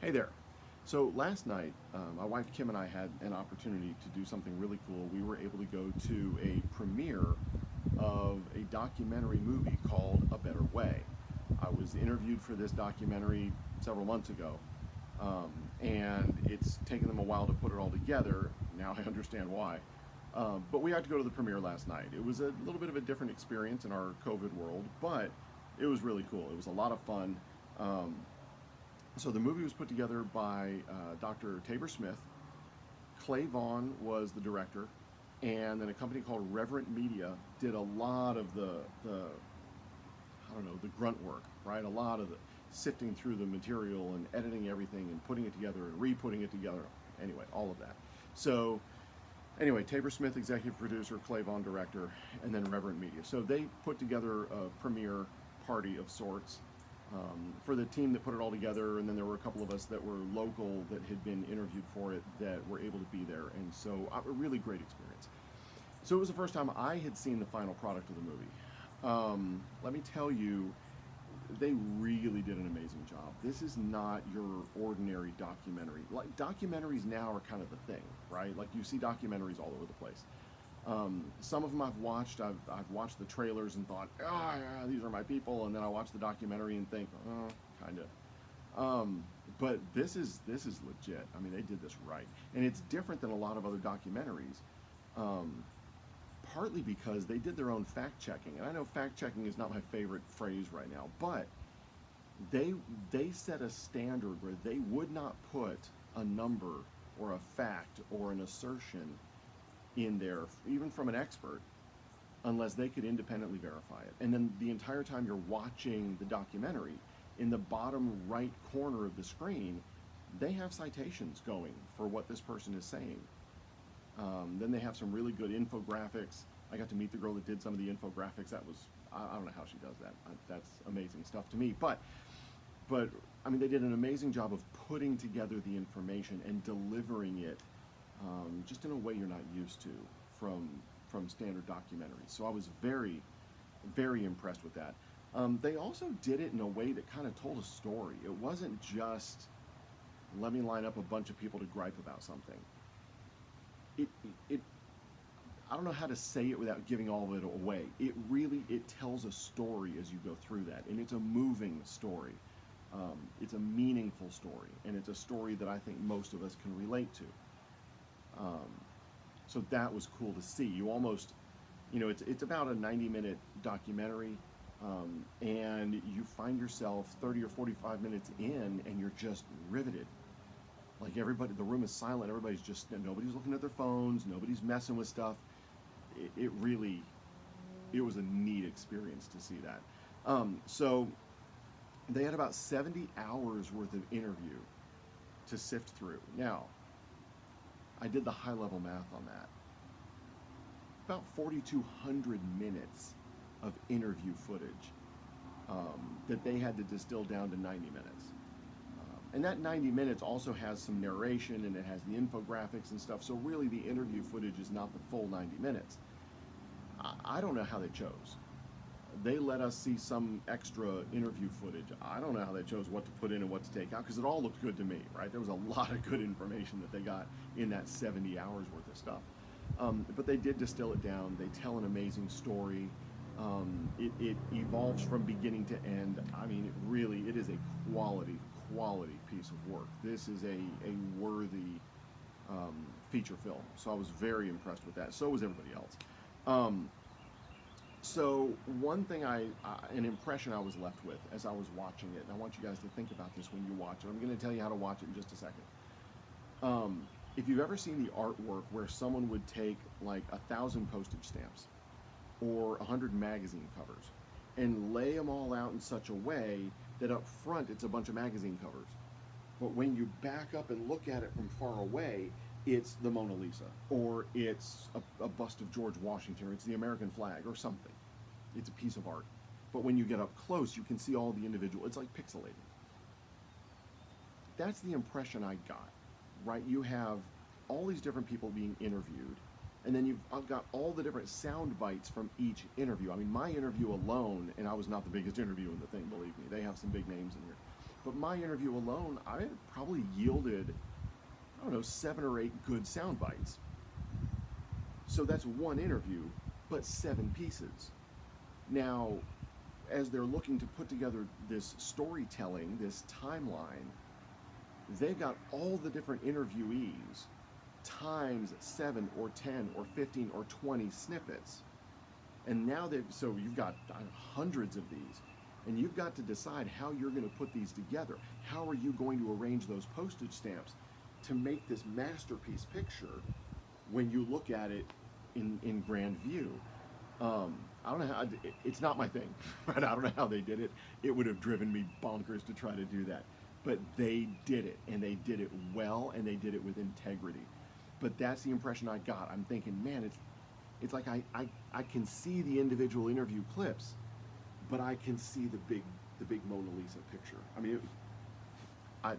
Hey there. So last night, my wife Kim and I had an opportunity to do something really cool. We were able to go to a premiere of a documentary movie called A Better Way. I was interviewed for this documentary several months ago, and it's taken them a while to put it all together. Now I understand why. But we had to go to the premiere last night. It was a little bit of a different experience in our COVID world, but it was really cool. It was a lot of fun. Um, so the movie was put together by Dr. Tabor Smith. Clay Vaughn was the director, and then a company called Reverent Media did a lot of the I don't know, the grunt work, right? A lot of the sifting through the material and editing everything and putting it together and re-putting it together. Anyway, all of that. So anyway, Tabor Smith, executive producer, Clay Vaughn, director, and then Reverent Media. So they put together a premiere party of sorts for the team that put it all together, and then there were a couple of us that were local that had been interviewed for it that were able to be there, and so a really great experience. So it was the first time I had seen the final product of the movie. Let me tell you, they really did an amazing job. This is not your ordinary documentary. Like documentaries now are kind of the thing, right? Like you see documentaries all over the place. Some of them I've watched. I've watched the trailers and thought, ah, yeah, these are my people, and then I watch the documentary and think, oh, kind of. But this is legit. I mean, they did this right, and it's different than a lot of other documentaries. Um, Partly because they did their own fact checking, and I know fact checking is not my favorite phrase right now, but they they set a standard where they would not put a number or a fact or an assertion in there, even from an expert, unless they could independently verify it. And then the entire time you're watching the documentary, in the bottom right corner of the screen, they have citations going for what this person is saying. Then they have some really good infographics. I got to meet the girl that did some of the infographics. That was, I don't know how she does that. That's amazing stuff to me. But I mean, they did an amazing job of putting together the information and delivering it just in a way you're not used to from standard documentaries. So I was very impressed with that. They also did it in a way that kind of told a story. It wasn't just let me line up a bunch of people to gripe about something. It I don't know how to say it without giving all of it away. It tells a story as you go through that, and it's a moving story. It's a meaningful story, and it's a story that I think most of us can relate to. So that was cool to see. You almost, it's about a 90-minute documentary, and you find yourself 30 or 45 minutes in, and you're just riveted. Like everybody, the room is silent. Everybody's just nobody's looking at their phones. Nobody's messing with stuff. It really, it was a neat experience to see that. So they had about 70 hours worth of interview to sift through. Now, I did the high level math on that. About 4,200 minutes of interview footage that they had to distill down to 90 minutes. And that 90 minutes also has some narration and it has the infographics and stuff. So really, the interview footage is not the full 90 minutes. I don't know how they chose. They let us see some extra interview footage. I don't know how they chose what to put in and what to take out because it all looked good to me, right? There was a lot of good information that they got in that 70 hours worth of stuff. But they did distill it down. They tell an amazing story. It evolves from beginning to end. I mean, it is a quality piece of work. This is a worthy feature film. So I was very impressed with that. So was everybody else. Um, so one thing an impression I was left with as I was watching it, and I want you guys to think about this when you watch it. I'm going to tell you how to watch it in just a second. If you've ever seen the artwork where someone would take like 1,000 postage stamps or 100 magazine covers and lay them all out in such a way that up front it's a bunch of magazine covers. But when you back up and look at it from far away, it's the Mona Lisa, or it's a bust of George Washington, or it's the American flag, or something. It's a piece of art. But when you get up close, you can see all the individual. It's like pixelated. That's the impression I got, right? You have all these different people being interviewed, and then I've got all the different sound bites from each interview. I mean, my interview alone, and I was not the biggest interview in the thing, believe me. They have some big names in here. But my interview alone, I probably yielded, I don't know, 7 or 8 good sound bites. So that's one interview, but 7 pieces. Now, as they're looking to put together this storytelling, this timeline, they've got all the different interviewees times 7 or 10 or 15 or 20 snippets. And now so you've got hundreds of these, and you've got to decide how you're going to put these together. How are you going to arrange those postage stamps to make this masterpiece picture when you look at it in grand view? I don't know how, it's not my thing, right? I don't know how they did it. It would have driven me bonkers to try to do that. But they did it, and they did it well, and they did it with integrity. But that's the impression I got. I'm thinking, man, it's like I can see the individual interview clips, but I can see the big Mona Lisa picture. I mean,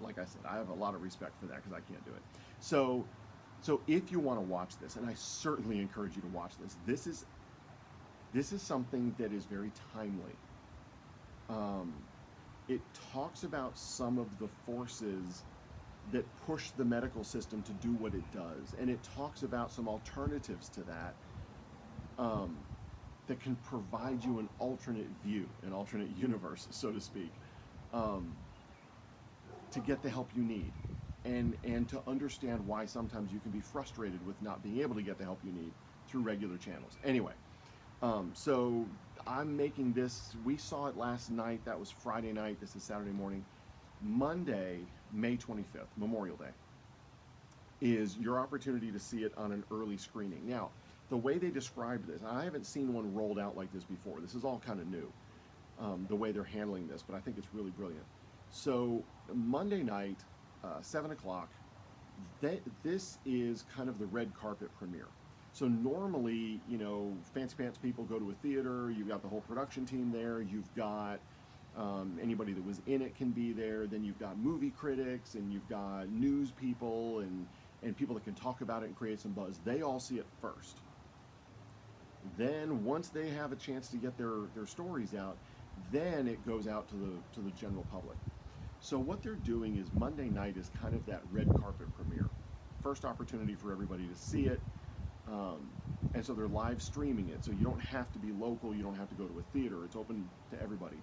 like I said, I have a lot of respect for that because I can't do it. So if you want to watch this, and I certainly encourage you to watch this, this is something that is very timely. It talks about some of the forces that push the medical system to do what it does, and it talks about some alternatives to that that can provide you an alternate view, an alternate universe, so to speak, to get the help you need, and to understand why sometimes you can be frustrated with not being able to get the help you need through regular channels. Anyway, so I'm making this, we saw it last night, that was Friday night, this is Saturday morning. Monday, May 25th, Memorial Day, is your opportunity to see it on an early screening. Now, the way they described this, I haven't seen one rolled out like this before. This is all kind of new, the way they're handling this, but I think it's really brilliant. So Monday night, 7 o'clock, this is kind of the red carpet premiere. So normally, you know, fancy pants people go to a theater, you've got the whole production team there, you've got anybody that was in it can be there, then you've got movie critics, and you've got news people, and people that can talk about it and create some buzz. They all see it first. Then once they have a chance to get their stories out, then it goes out to the general public. So what they're doing is Monday night is kind of that red carpet premiere. First opportunity for everybody to see it. And so they're live streaming it. So you don't have to be local, you don't have to go to a theater. It's open to everybody.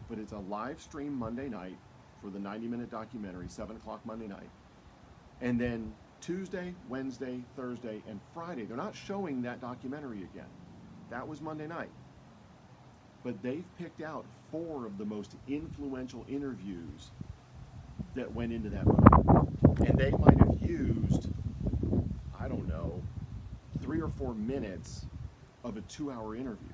But it's a live stream Monday night for the 90-minute documentary, 7 o'clock Monday night. And then Tuesday, Wednesday, Thursday, and Friday, they're not showing that documentary again. That was Monday night. But they've picked out 4 of the most influential interviews that went into that movie. And they might have used, I don't know, 3 or 4 minutes of a 2-hour interview.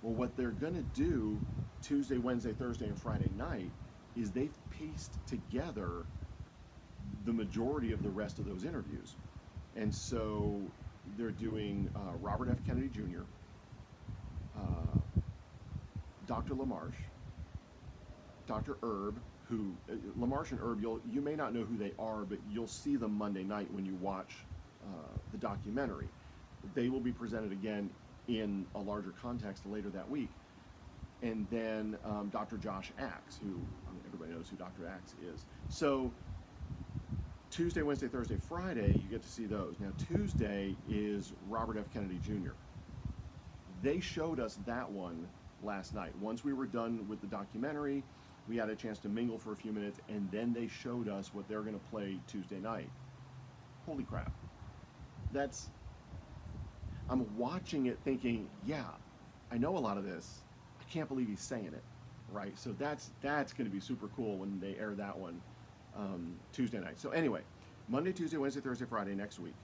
Well, what they're going to do Tuesday, Wednesday, Thursday, and Friday night is they've pieced together the majority of the rest of those interviews. And so they're doing Robert F. Kennedy Jr., Dr. LaMarche, Dr. Erb, who, LaMarche and Erb, you may not know who they are, but you'll see them Monday night when you watch the documentary. They will be presented again in a larger context later that week. And then Dr. Josh Axe, who everybody knows who Dr. Axe is. So Tuesday, Wednesday, Thursday, Friday, you get to see those. Now Tuesday is Robert F. Kennedy Jr. They showed us that one last night. Once we were done with the documentary, we had a chance to mingle for a few minutes, and then they showed us what they're going to play Tuesday night. Holy crap. I'm watching it thinking, yeah, I know a lot of this. I can't believe he's saying it, right? So that's going to be super cool when they air that one Tuesday night. So anyway, Monday, Tuesday, Wednesday, Thursday, Friday next week.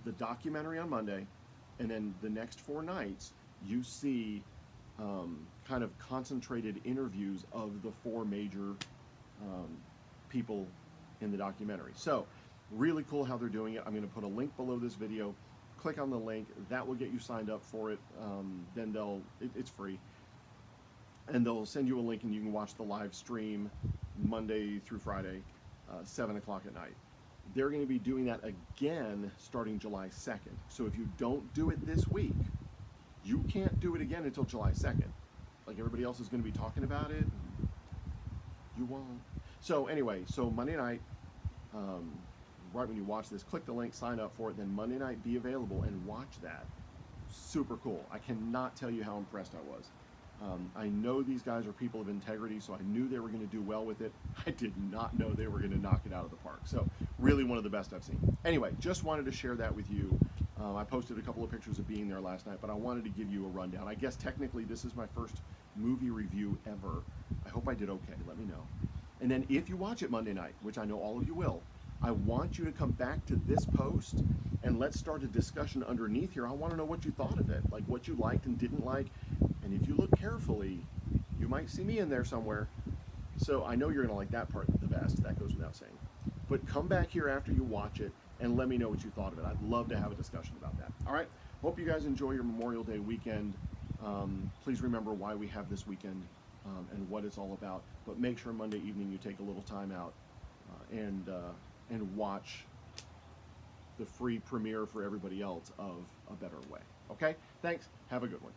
The documentary on Monday, and then the next 4 nights, you see kind of concentrated interviews of the 4 major people in the documentary. So really cool how they're doing it. I'm going to put a link below this video. Click on the link. That will get you signed up for it. Then it's free. And they'll send you a link and you can watch the live stream Monday through Friday, 7 o'clock at night. They're going to be doing that again starting July 2nd. So if you don't do it this week, you can't do it again until July 2nd. Like everybody else is going to be talking about it. You won't. So anyway, so Monday night, um, right when you watch this, click the link, sign up for it. Then Monday night, be available and watch that. Super cool. I cannot tell you how impressed I was. I know these guys are people of integrity, so I knew they were going to do well with it. I did not know they were going to knock it out of the park. So really one of the best I've seen. Anyway, just wanted to share that with you. I posted a couple of pictures of being there last night, but I wanted to give you a rundown. I guess technically this is my first movie review ever. I hope I did okay. Let me know. And then if you watch it Monday night, which I know all of you will, I want you to come back to this post and let's start a discussion underneath here. I want to know what you thought of it, like what you liked and didn't like. And if you look carefully, you might see me in there somewhere. So I know you're going to like that part the best. That goes without saying. But come back here after you watch it and let me know what you thought of it. I'd love to have a discussion about that. All right. Hope you guys enjoy your Memorial Day weekend. Please remember why we have this weekend and what it's all about. But make sure Monday evening you take a little time out and watch the free premiere for everybody else of A Better Way. Okay? Thanks. Have a good one.